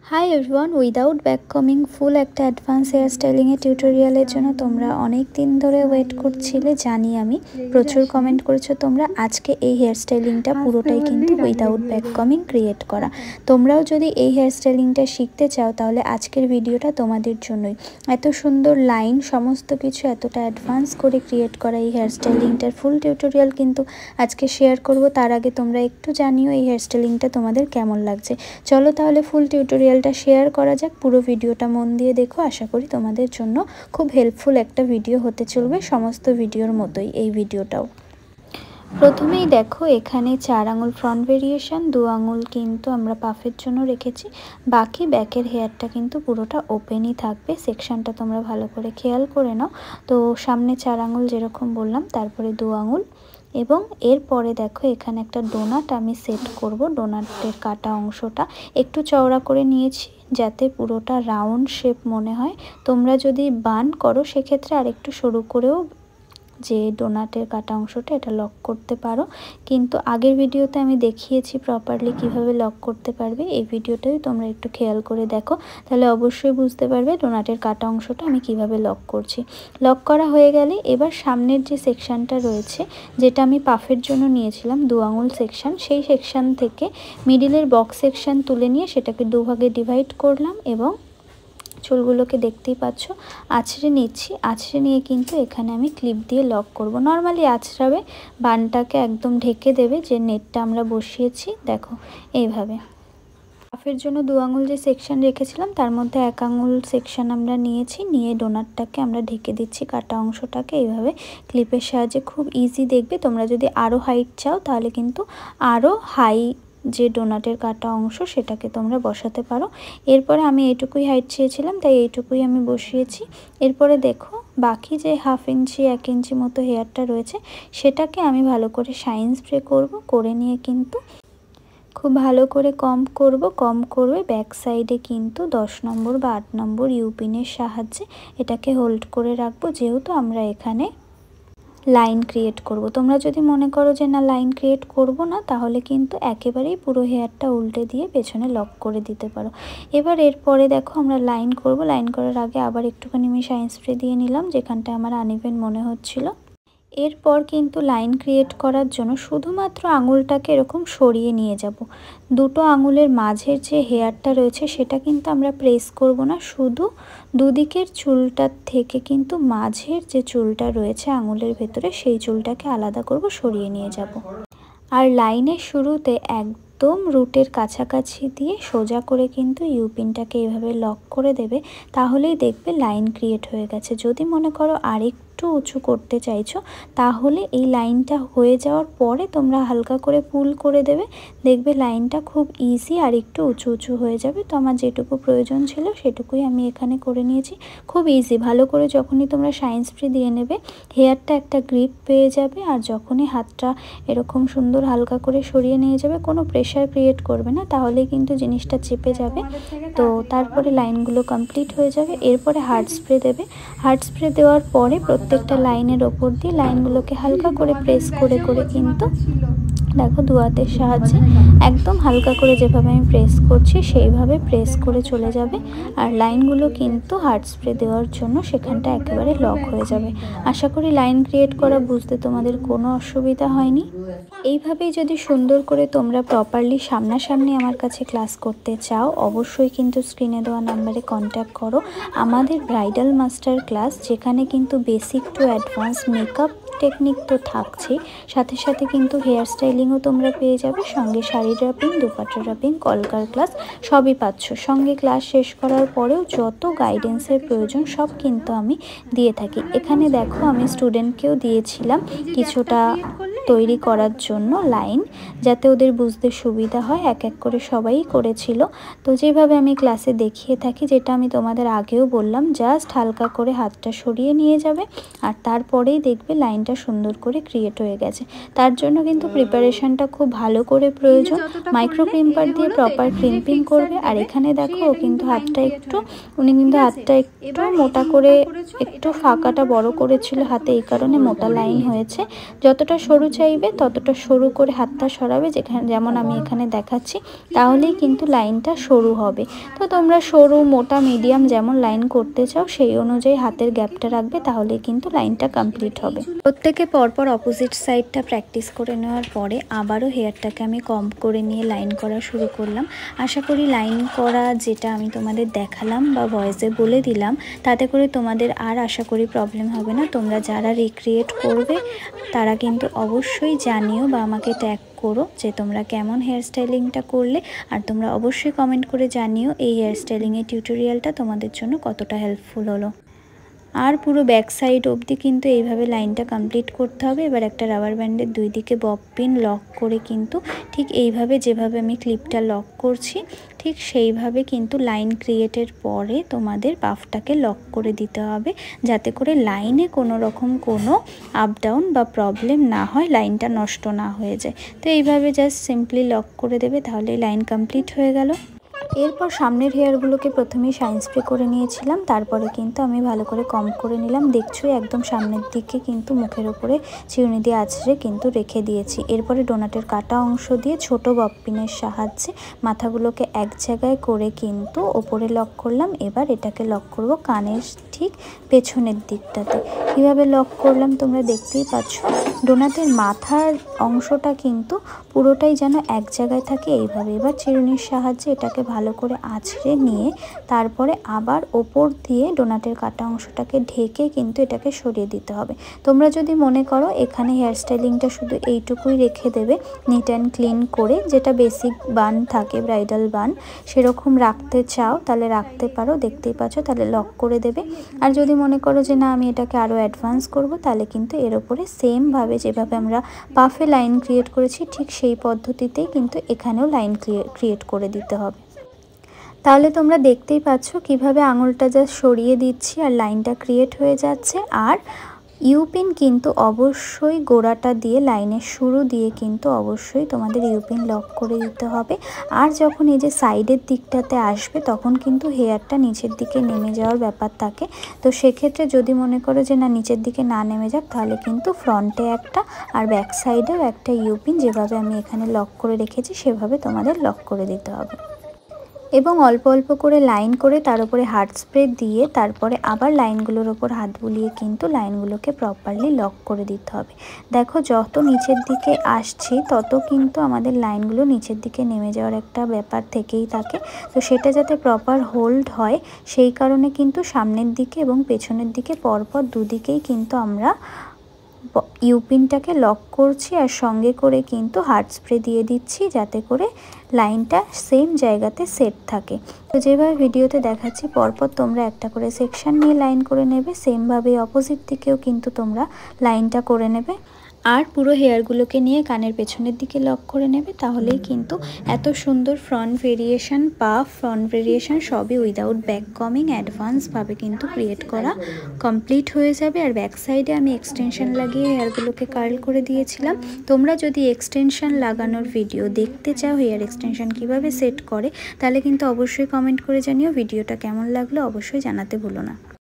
High everyone, without back coming full একটা advance hair স্টাইলিংয়ের টিউটোরিয়ালের জন্য তোমরা অনেক দিন ধরে ওয়েট করছিলে জানি। আমি প্রচুর কমেন্ট করেছো তোমরা। আজকে এই হেয়ার স্টাইলিংটা পুরোটাই কিন্তু উইদাউট ব্যাক কমিং ক্রিয়েট করা। তোমরাও যদি এই হেয়ার স্টাইলিংটা শিখতে চাও তাহলে আজকের ভিডিওটা তোমাদের জন্যই। এত সুন্দর লাইন, সমস্ত কিছু এতটা অ্যাডভান্স করে ক্রিয়েট করা এই হেয়ার স্টাইলিংটার ফুল টিউটোরিয়াল কিন্তু আজকে শেয়ার করব। তার আগে তোমরা একটু জানিও এই হেয়ার স্টাইলিংটা তোমাদের কেমন লাগছে। চলো তাহলে ফুল টিউটোরিয়ালটা শেয়ার করা যাক। পুরো ভিডিওটা মন দিয়ে দেখো, আশা করি তোমাদের জন্য খুব হেল্পফুল একটা ভিডিও হতে চলবে, সমস্ত ভিডিওর মতোই এই ভিডিওটাও। প্রথমেই দেখো এখানে 4 আঙুল ফ্রন্ট ভেরিয়েশন, 2 আঙুল কিন্তু আমরা পাফের জন্য রেখেছি। বাকি ব্যাকের হেয়ারটা কিন্তু পুরোটা ওপেনই থাকবে। সেকশনটা তোমরা ভালো করে খেয়াল করে নাও। তো সামনে 4 আঙুল যেরকম বললাম, তারপরে 2 আঙুল, এবং এরপরে দেখো এখানে একটা ডোনাট আমি সেট করব। ডোনাটের কাটা অংশটা একটু চওড়া করে নিয়েছি যাতে পুরোটা রাউন্ড শেপ মনে হয়। তোমরা যদি বান করো সেক্ষেত্রে আর একটু সরু করেও যে ডোনাটের কাটা অংশটা এটা লক করতে পারো, কিন্তু আগের ভিডিওতে আমি দেখিয়েছি প্রপারলি কিভাবে লক করতে পারবে। এই ভিডিওটাই তোমরা একটু খেয়াল করে দেখো, তাহলে অবশ্যই বুঝতে পারবে ডোনাটের কাটা অংশটা আমি কিভাবে লক করছি। লক করা হয়ে গেলে এবার সামনের যে সেকশনটা রয়েছে, যেটা আমি পাফের জন্য নিয়েছিলাম 2 আঙুল সেকশন, সেই সেকশন থেকে মিডিলের বক্স সেকশন তুলে নিয়ে সেটাকে 2 ভাগে ডিভাইড করলাম এবং চুলগুলোকে দেখতেই পাচ্ছ আছড়ে নিচ্ছি। আছড়ে নিয়ে কিন্তু এখানে আমি ক্লিপ দিয়ে লক করব। নর্মালি আছড়াবে, বানটাকে একদম ঢেকে দেবে যে নেটটা আমরা বসিয়েছি। দেখো এইভাবে পাফের জন্য 2 আঙুল যে সেকশন রেখেছিলাম তার মধ্যে 1 আঙুল সেকশন আমরা নিয়েছি, নিয়ে ডোনাটটাকে আমরা ঢেকে দিচ্ছি কাটা অংশটাকে এইভাবে ক্লিপের সাহায্যে। খুব ইজি দেখবে। তোমরা যদি আরও হাইট চাও তাহলে কিন্তু আরও হাই যে ডোনাটের কাটা অংশ সেটাকে তোমরা বসাতে পারো। এরপরে আমি এইটুকুই হাইট চেয়েছিলাম তাই এইটুকুই আমি বসিয়েছি। এরপরে দেখো বাকি যে 1/2 ইঞ্চি 1 ইঞ্চি মতো হেয়ারটা রয়েছে সেটাকে আমি ভালো করে শাইন স্প্রে করব। করে নিয়ে কিন্তু খুব ভালো করে কম করবে। ব্যাক সাইডে কিন্তু 10 নম্বর বা 8 নম্বর ইউপিনের সাহায্যে এটাকে হোল্ড করে রাখবো, যেহেতু আমরা এখানে লাইন ক্রিয়েট করব। তোমরা যদি মনে করো যে না লাইন ক্রিয়েট করব না, তাহলে কিন্তু একেবারেই পুরো হেয়ারটা উল্টে দিয়ে পেছনে লক করে দিতে পারো। এবার এরপরে দেখো আমরা লাইন করব। লাইন করার আগে আবার একটুখানি আমি শাইন স্প্রে দিয়ে নিলাম যেখানটা আমার আনইভেন মনে হচ্ছিল। এরপর কিন্তু লাইন ক্রিয়েট করার জন্য শুধুমাত্র আঙুলটাকে এরকম সরিয়ে নিয়ে যাব। দুটো আঙুলের মাঝের যে হেয়ারটা রয়েছে সেটা কিন্তু আমরা প্রেস করব না, শুধু দুদিকের চুলটার থেকে কিন্তু মাঝের যে চুলটা রয়েছে আঙুলের ভেতরে সেই চুলটাকে আলাদা করব, সরিয়ে নিয়ে যাব। আর লাইনের শুরুতে একদম রুটের কাছাকাছি দিয়ে সোজা করে কিন্তু ইউপিনটাকে এভাবে লক করে দেবে, তাহলেই দেখবে লাইন ক্রিয়েট হয়ে গেছে। যদি মনে করো আরেকটু উঁচু করতে চাইছো তাহলে এই লাইনটা হয়ে যাওয়ার পরে তোমরা হালকা করে পুল করে দেবে, দেখবে লাইনটা খুব ইজি আর একটু উঁচু উঁচু হয়ে যাবে। তো আমার যেটুকু প্রয়োজন ছিল সেটুকুই আমি এখানে করে নিয়েছি। খুব ইজি। ভালো করে যখনই তোমরা শাইন স্প্রে দিয়ে নেবে হেয়ারটা একটা গ্রিপ পেয়ে যাবে, আর যখনই হাতটা এরকম সুন্দর হালকা করে সরিয়ে নিয়ে যাবে, কোনো প্রেশার ক্রিয়েট করবে না, তাহলে কিন্তু জিনিসটা চেপে যাবে। তো তারপরে লাইনগুলো কমপ্লিট হয়ে যাবে। এরপরে হার্ড স্প্রে দেবে। হার্ড স্প্রে দেওয়ার পরে প্রত্যেকটা লাইনের ওপর দিয়ে লাইনগুলোকে হালকা করে প্রেস করে করে কিন্তু দেখো 2 হাতের সাহায্যে একদম হালকা করে যেভাবে আমি প্রেস করছি সেইভাবে প্রেস করে চলে যাবে। আর লাইনগুলো কিন্তু হার্ড স্প্রে দেওয়ার জন্য সেখানটা একেবারে লক হয়ে যাবে। আশা করি লাইন ক্রিয়েট করা বুঝতে তোমাদের কোনো অসুবিধা হয়নি। এইভাবেই যদি সুন্দর করে তোমরা প্রপারলি সামনাসামনি আমার কাছে ক্লাস করতে চাও, অবশ্যই কিন্তু স্ক্রিনে দেওয়া নাম্বারে কন্ট্যাক্ট করো। আমাদের ব্রাইডাল মাস্টার ক্লাস, যেখানে কিন্তু basic to advance makeup technique তো থাকছেই, সাথে সাথে কিন্তু হেয়ার স্টাইলিংও তোমরা পেয়ে যাবে, সঙ্গে শাড়ি ড্রাপিং, দুপাট্টা ড্রাপিং, কলকার ক্লাস সবই পাচ্ছ। সঙ্গে ক্লাস শেষ করার পরেও যত গাইডেন্সের প্রয়োজন সব কিন্তু আমি দিয়ে থাকি। এখানে দেখো আমি স্টুডেন্টকেও দিয়েছিলাম কিছুটা তৈরি করার জন্য লাইন, যাতে ওদের বুঝতে সুবিধা হয়। এক এক করে সবাই করেছিল। তো যেভাবে আমি ক্লাসে দেখিয়ে থাকি, যেটা আমি তোমাদের আগেও বললাম, জাস্ট হালকা করে হাতটা সরিয়ে নিয়ে যাবে আর তারপরেই দেখবে লাইনটা সুন্দর করে ক্রিয়েট হয়ে গেছে। তার জন্য কিন্তু প্রিপারেশনটা খুব ভালো করে প্রয়োজন। মাইক্রো ক্রিম্পার দিয়ে প্রপার ক্রিম্পিং করবে। আর এখানে দেখো কিন্তু উনি কিন্তু হাতটা একটু মোটা করে, একটু ফাঁকাটা বড় করেছিল হাতে, এই কারণে মোটা লাইন হয়েছে। যতটা সরু চাইবে ততটা সরু করে হাতটা সরাবে, যেমন আমি এখানে দেখাচ্ছি, তাহলেই কিন্তু লাইনটা সরু হবে। তো তোমরা সরু, মোটা, মিডিয়াম যেমন লাইন করতে চাও সেই অনুযায়ী হাতের গ্যাপটা রাখবে, তাহলেই কিন্তু লাইনটা কমপ্লিট হবে। প্রত্যেকে পরপর অপোজিট সাইডটা প্র্যাকটিস করে নেওয়ার পরে আবারও হেয়ারটাকে আমি কম করে নিয়ে লাইন করা শুরু করলাম। আশা করি লাইন করা যেটা আমি তোমাদের দেখালাম বা ভয়েসে বলে দিলাম, তাতে করে তোমাদের আর আশা করি প্রবলেম হবে না। তোমরা যারা রিক্রিয়েট করবে তারা কিন্তু অবশ্যই জানিও বা আমাকে ট্যাগ করো যে তোমরা কেমন হেয়ার স্টাইলিংটা করলে, আর তোমরা অবশ্যই কমেন্ট করে জানিও এই হেয়ার স্টাইলিংয়ের টিউটোরিয়ালটা তোমাদের জন্য কতটা হেল্পফুল হলো। আর পুরো ব্যাক সাইড অবধি কিন্তু এইভাবে লাইনটা কমপ্লিট করতে হবে। এবার একটা রাবার ব্যান্ডের দুই দিকে বব পিন লক করে কিন্তু ঠিক এইভাবে, যেভাবে আমি ক্লিপটা লক করছি ঠিক সেইভাবে কিন্তু লাইন ক্রিয়েটের পরে তোমাদের পাফটাকে লক করে দিতে হবে, যাতে করে লাইনে কোনো রকম কোনো আপ ডাউন বা প্রবলেম না হয়, লাইনটা নষ্ট না হয়ে যায়। তো এইভাবে জাস্ট সিম্পলি লক করে দেবে, তাহলে লাইন কমপ্লিট হয়ে গেল। এরপর সামনের হেয়ারগুলোকে প্রথমেই শাইন স্প্রে করে নিয়েছিলাম, তারপরে কিন্তু আমি ভালো করে কম করে নিলাম। দেখছো একদম সামনের দিকে কিন্তু মুখের ওপরে চিরুনি দিয়ে আছড়ে কিন্তু রেখে দিয়েছি। এরপরে ডোনাটের কাটা অংশ দিয়ে ছোট বব পিনের সাহায্যে মাথাগুলোকে এক জায়গায় করে কিন্তু ওপরে লক করলাম। এবার এটাকে লক করব কানের ঠিক পেছনের দিকটাতে। কীভাবে লক করলাম তোমরা দেখতেই পাচ্ছ। ডোনাটের মাথার অংশটা কিন্তু পুরোটাই যেন এক জায়গায় থাকে এইভাবে। এবার চিরুনির সাহায্যে এটাকে ভালো করে আঁচড়ে নিয়ে তারপরে আবার ওপর দিয়ে ডোনাটের কাটা অংশটাকে ঢেকে কিন্তু এটাকে সরিয়ে দিতে হবে। তোমরা যদি মনে করো এখানে হেয়ার স্টাইলিংটা শুধু এইটুকুই রেখে দেবে, নিট অ্যান্ড ক্লিন করে, যেটা বেসিক বান থাকে, ব্রাইডাল বান, সেরকম রাখতে চাও তাহলে রাখতে পারো। দেখতেই পাচ্ছ, তাহলে লক করে দেবে। আর যদি মনে করো যে না আমি এটাকে আরও অ্যাডভান্স করব, তাহলে কিন্তু এর ওপরে সেমভাবে যেভাবে আমরা পাফে লাইন ক্রিয়েট করেছি ঠিক সেই পদ্ধতিতেই কিন্তু এখানেও লাইন ক্রিয়েট করে দিতে হবে। তাহলে তোমরা দেখতেই পাচ্ছ কিভাবে আঙুলটা জাস্ট সরিয়ে দিচ্ছি আর লাইনটা ক্রিয়েট হয়ে যাচ্ছে। আর ইউপিন কিন্তু অবশ্যই গোড়াটা দিয়ে, লাইনের শুরু দিয়ে কিন্তু অবশ্যই তোমাদের ইউপিন লক করে দিতে হবে। আর যখন এই যে সাইডের দিকটাতে আসবে তখন কিন্তু হেয়ারটা নিচের দিকে নেমে যাওয়ার ব্যাপার থাকে। তো সেক্ষেত্রে যদি মনে করো যে না নিচের দিকে না নেমে যাক, তাহলে কিন্তু ফ্রন্টে একটা আর ব্যাক সাইডেও একটা ইউপিন যেভাবে আমি এখানে লক করে রেখেছি সেভাবে তোমাদের লক করে দিতে হবে। এবং অল্প অল্প করে লাইন করে তার উপরে হার্ড স্প্রে দিয়ে তারপরে আবার লাইনগুলোর ওপর হাত বুলিয়ে কিন্তু লাইনগুলোকে প্রপারলি লক করে দিতে হবে। দেখো যত নিচের দিকে আসছি তত কিন্তু আমাদের লাইনগুলো নিচের দিকে নেমে যাওয়ার একটা ব্যাপার থেকেই থাকে। তো সেটা যাতে প্রপার হোল্ড হয় সেই কারণে কিন্তু সামনের দিকে এবং পেছনের দিকে পরপর দুদিকেই কিন্তু আমরা ইউপিনটাকে লক করছি আর সঙ্গে করে কিন্তু হার্ড স্প্রে দিয়ে দিচ্ছি, যাতে করে লাইনটা সেম জায়গাতে সেট থাকে। তো যেভাবে ভিডিওতে দেখাচ্ছি পরপর তোমরা একটা করে সেকশন নিয়ে লাইন করে নেবে, সেমভাবে অপোজিট দিকেও কিন্তু তোমরা লাইনটা করে নেবে। আর পুরো হেয়ারগুলোকে নিয়ে কানের পেছনের দিকে লক করে নেবে, তাহলেই কিন্তু এত সুন্দর front variation, puff front variation সবই উইদাউট ব্যাক কমিং অ্যাডভান্সভাবে কিন্তু ক্রিয়েট করা কমপ্লিট হয়ে যাবে। আর ব্যাক সাইডে আমি এক্সটেনশন লাগিয়ে হেয়ারগুলোকে কার্ল করে দিয়েছিলাম। তোমরা যদি এক্সটেনশন লাগানোর ভিডিও দেখতে চাও, হেয়ার এক্সটেনশন কিভাবে সেট করে, তাহলে কিন্তু অবশ্যই কমেন্ট করে জানিও। ভিডিওটা কেমন লাগলো অবশ্যই জানাতে ভুলো না।